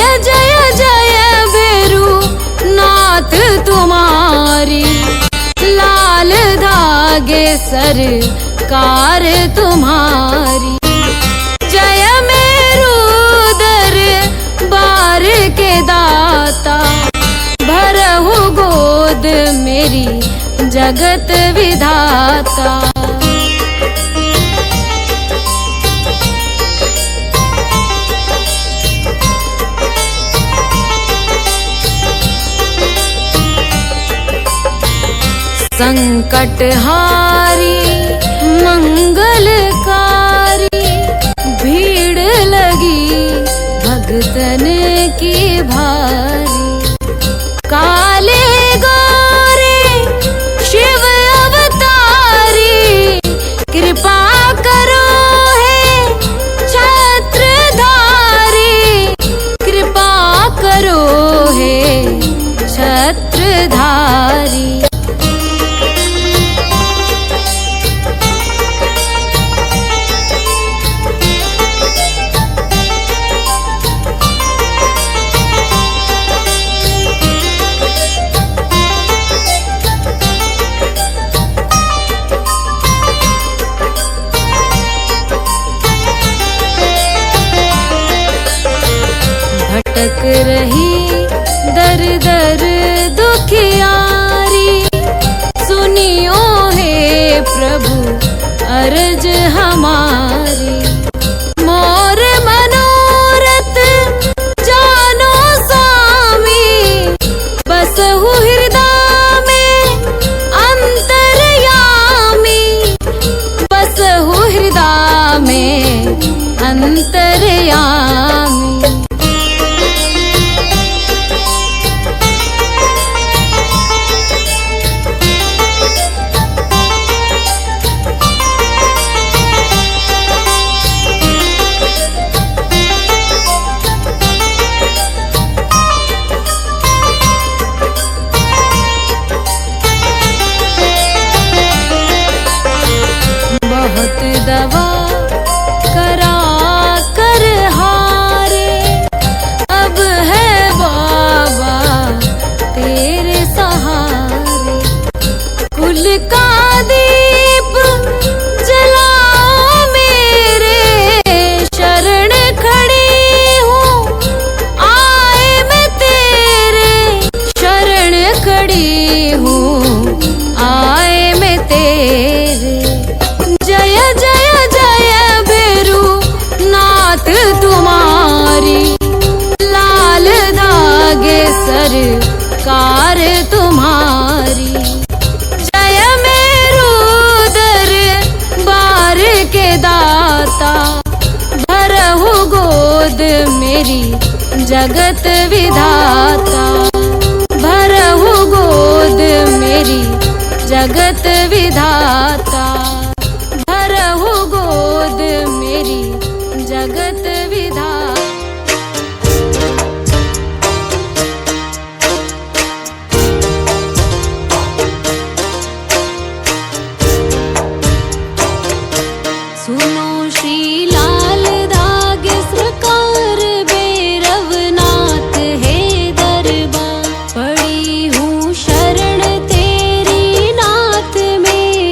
जय जय जय भैरू नाथ तुम्हारी, लाल धागे सरकार तुम्हारी। जय मेरू दरबार के दाता, भरहु गोद मेरी जगत विधाता। संकटहारी मंगलकारी, भीड़ लगी भगतन की भारी। काले गोरे शिव अवतारी, कृपा करो हे छत्रधारी, कृपा करो हे छत्रधारी। भटक रही दर दर दुखियारी, सुनियो हे प्रभु अर्ज हमारी। मोर मनोरथ जानो स्वामी, बसहु हृदय में अंतर्यामी, बसहु हृदय में अंतर्यामी। बहुत दवा करा कर हारे, अब है बाबा तेरे सहारे। कुल का दीप जलाओ मेरे, शरण खड़ी हूँ आए मैं तेरे, शरण खड़ी हूँ आए मैं तेरे। जय जय जय भैरू नाथ तुम्हारी, लाल धागे सरकार तुम्हारी। जय मेरू दरबार के दाता, भरहु गोद मेरी जगत विधाता, भरहु गोद मेरी जगत विधाता, भरहु गोद मेरी जगत विधाता। सुनो श्री लाल धागे सरकार, भैरवनाथ है दरबार। पड़ी हूँ शरण तेरी नाथ मेरे,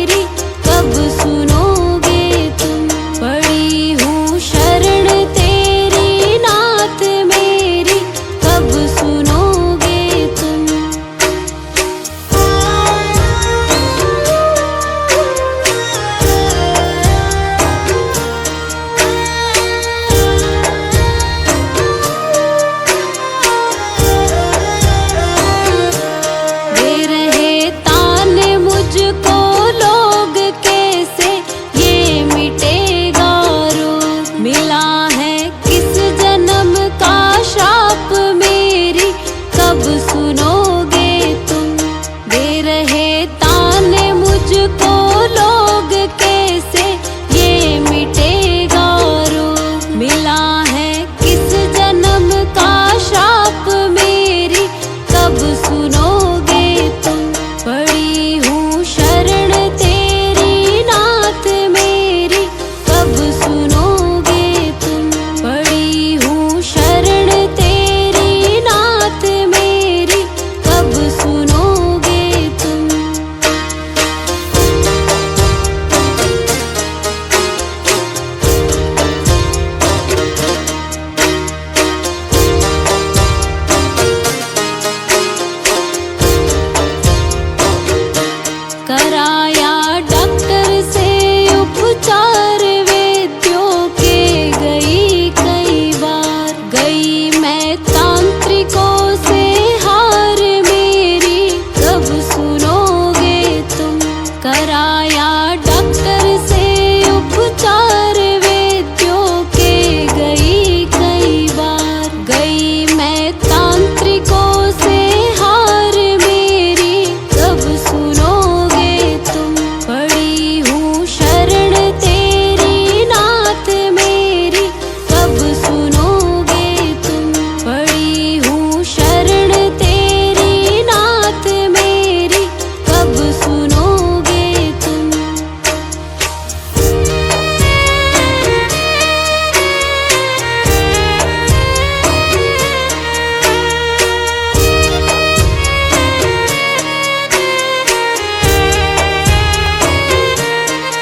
मैं तांत्रिकों से हार मेरी, कब सुनोगे तुम। कराया डॉक्टर से उपचार वैद्यों के, गई कई बार। गई मैं तांत्रिकों से हार मेरी, कब सुनोगे तुम। पड़ी हूँ शरण तेरी नाथ मेरी, कब सुनोगे तुम। पड़ी हूँ शरण तेरी नाथ मेरी, कब सुनोगे तुम।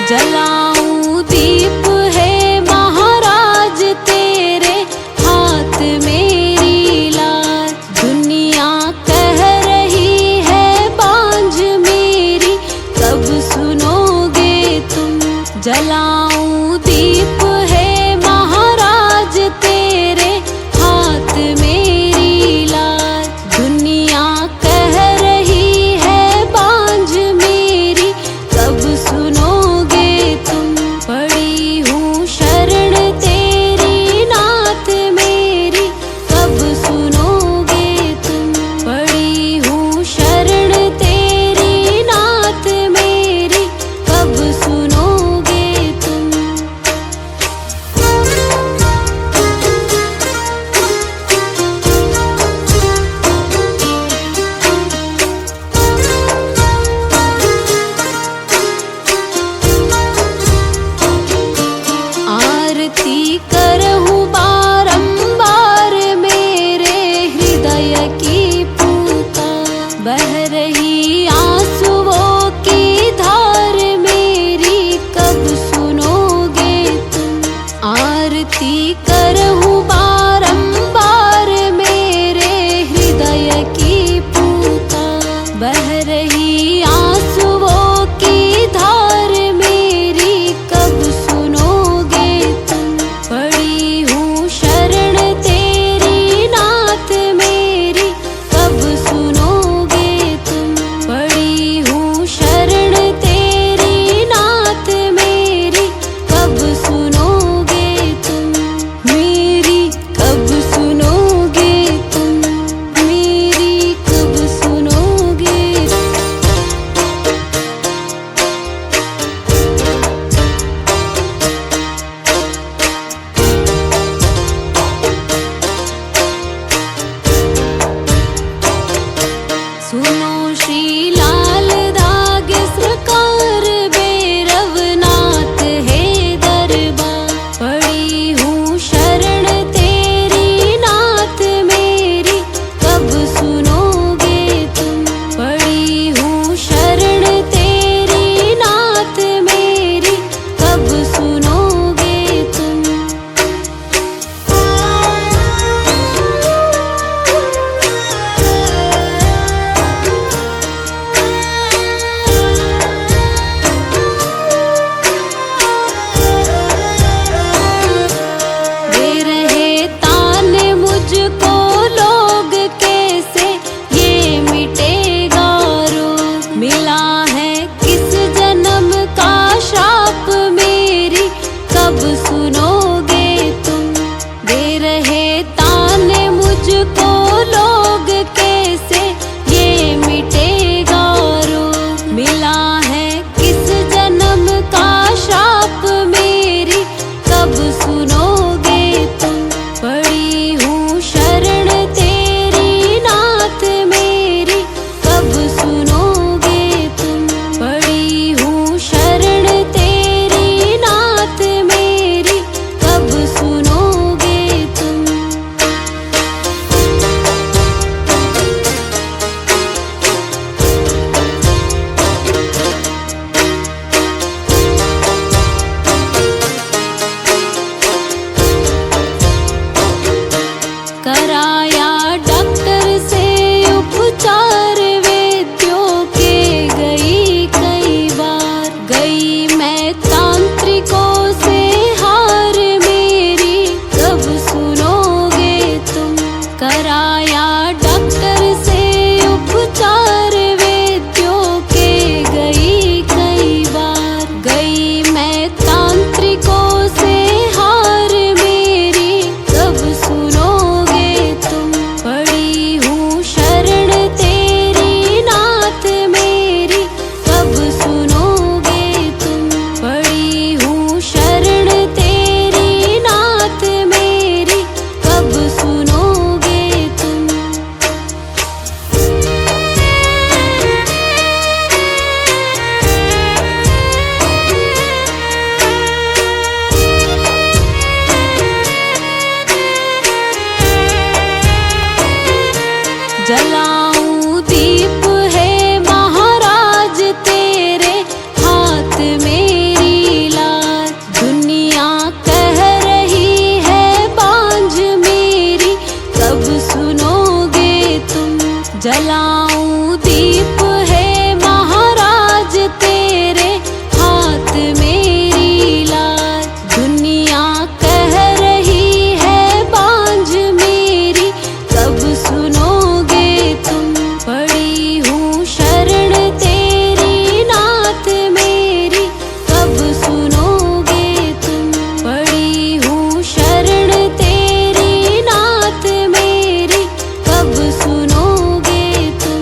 जलाऊं दीप है महाराज तेरे हाथ मेरी लाज। दुनिया कह रही है बांझ मेरी, कब सुनोगे तुम। जलाऊं दीप है महाराज तेरे हाथ मेरी लाज। दुनिया कह रही है बांझ मेरी, कब सुनोगे तुम। पड़ी हूँ शरण तेरी नाथ मेरी, कब सुनोगे तुम। पड़ी हूँ शरण तेरी नाथ मेरी, कब सुनोगे तुम। आरती करहूँ बारंबार मेरे हृदय की पूता। बह रही आंसुओं की धार मेरी, कब सुनोगे तुम। आरती करहूँ बारंबार मेरे हृदय की पूता। बह रही आंसुओं की धार मेरी, कब सुनोगे तुम। पड़ी हूँ शरण तेरी नाथ मेरी, कब सुनोगे तुम। पड़ी हूँ शरण तेरी नाथ मेरी, कब सुनोगे तुम। मेरी कब सुनोगे तुम। मेरी कब सुनोगे। सुनो श्री लाल दाग सरकार भैरवनाथ है दरबार। पड़ी हूँ शरण तेरी नाथ मेरी, कब सुनोगे तुम। पड़ी हूँ शरण तेरी नाथ मेरी, कब सुनोगे तुम। दे रहे ताने मुझको लोग कैसे, ये मिटेगा रोग। मिला है किस जन्म का श्राप मेरी, कब सुनोगे तुम। दे रहे ताने मुझको लोग कैसे, ये मिटेगा रोग। मिला है किस जन्म का श्राप मेरी, कब सुनोगे तुम। पड़ी हूँ शरण तेरी नाथ मेरी, कब सुनोगे तुम। पड़ी हूँ शरण तेरी नाथ मेरी, कब सुनोगे तुम। कराया डॉक्टर से उपचार वैद्यों के, गई कई बार। गई मैं तांत्रिकों से हार मेरी, कब सुनोगे तुम। कराया डॉक्टर से उपचार वैद्यों के गई कई बार। गई मैं तांत्रिकों से हार मेरी, कब सुनोगे तुम। पड़ी हूँ शरण तेरी नाथ मेरी, कब सुनोगे तुम। पड़ी हूँ शरण तेरी नाथ मेरी, कब सुनोगे तुम। जलाऊं दीप है महाराज तेरे हाथ मेरी लाज। दुनिया कह रही है बांझ मेरी, कब सुनोगे तुम। जलाऊं दीप है महाराज तेरे हाथ मेरी लाज। दुनिया कह रही है बांझ मेरी, कब सुनोगे तुम। पड़ी हूँ शरण तेरी नाथ मेरी, कब सुनोगे तुम। पड़ी हूँ शरण तेरी नाथ मेरी, कब सुनोगे तुम।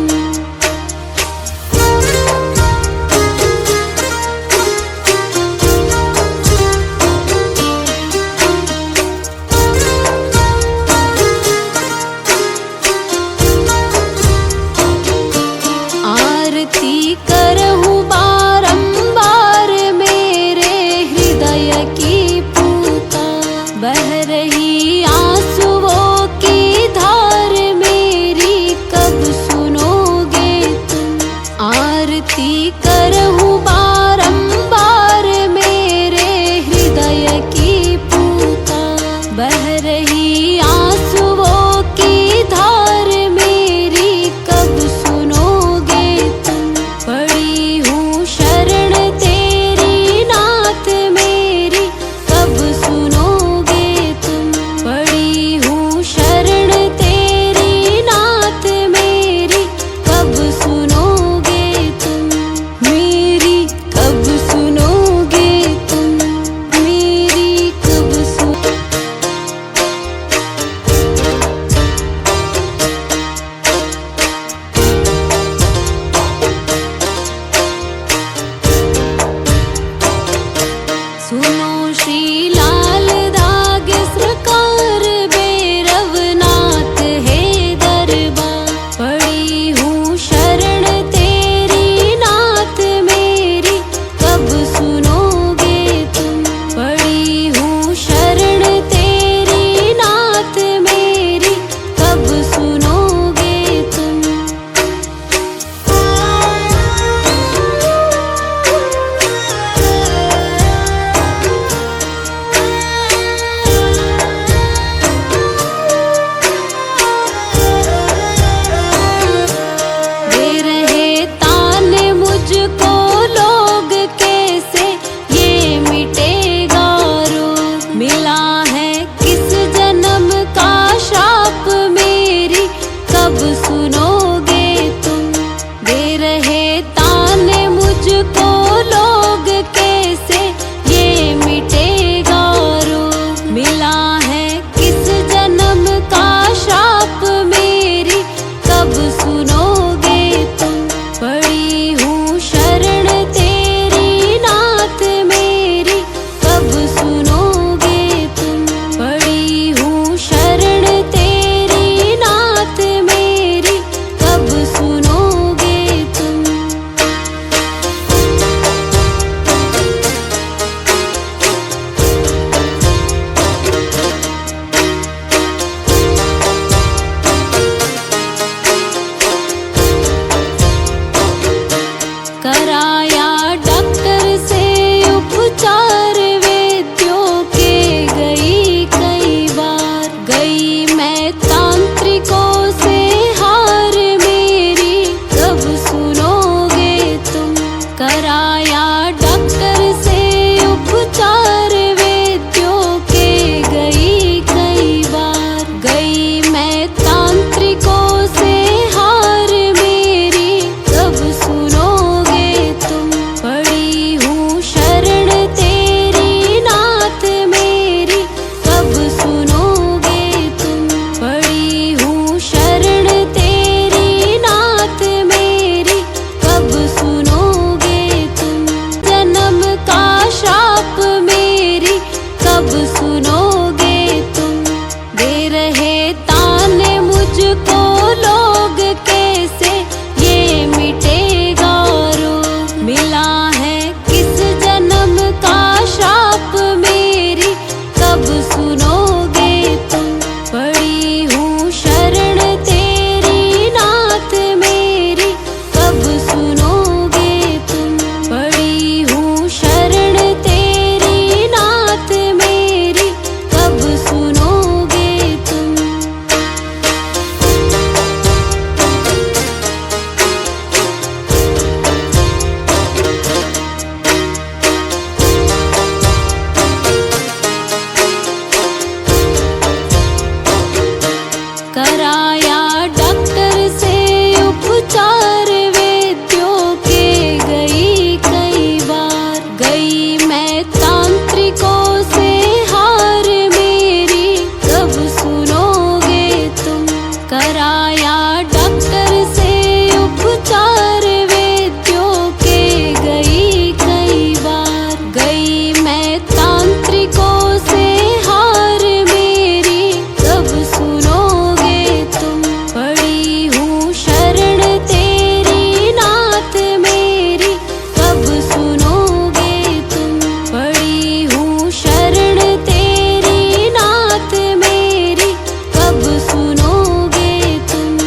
कराया डॉक्टर से उपचार वैद्यों के गई कई बार, गई मैं तांत्रिकों से हार मेरी कब सुनोगे तुम। कराया डॉक्टर से उपचार वैद्यों के गई कई बार, गई मैं तांत्रिकों से हार मेरी कब सुनोगे तुम। पड़ी हूँ शरण तेरी नाथ मेरी कब सुनोगे तुम। पड़ी हूँ शरण तेरी नाथ मेरी कब सुनोगे तुम।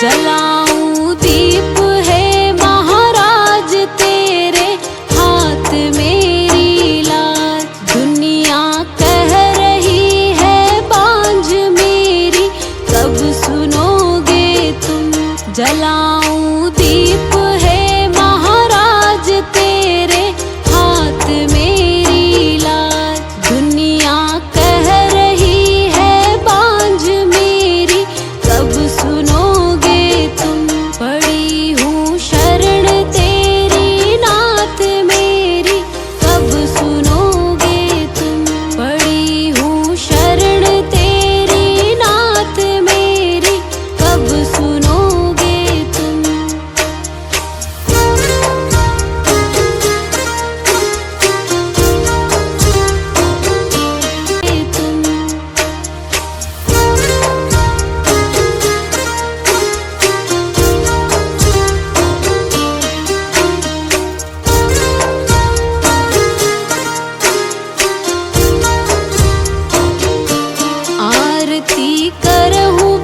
जलाऊं दीप है महाराज तेरे हाथ मेरी लाज। दुनिया कह रही है बांझ मेरी कब सुनोगे तुम। जलाऊं दीप है महाराज तेरे हाथ मेरी लाज। दुनिया कह रही है बांझ मेरी कब सुनोगे तुम। पड़ी हूँ शरण तेरी नाथ मेरी कब सुनोगे तुम। पड़ी हूँ शरण तेरी नाथ मेरी कब सुनोगे तुम। आरती करहूँ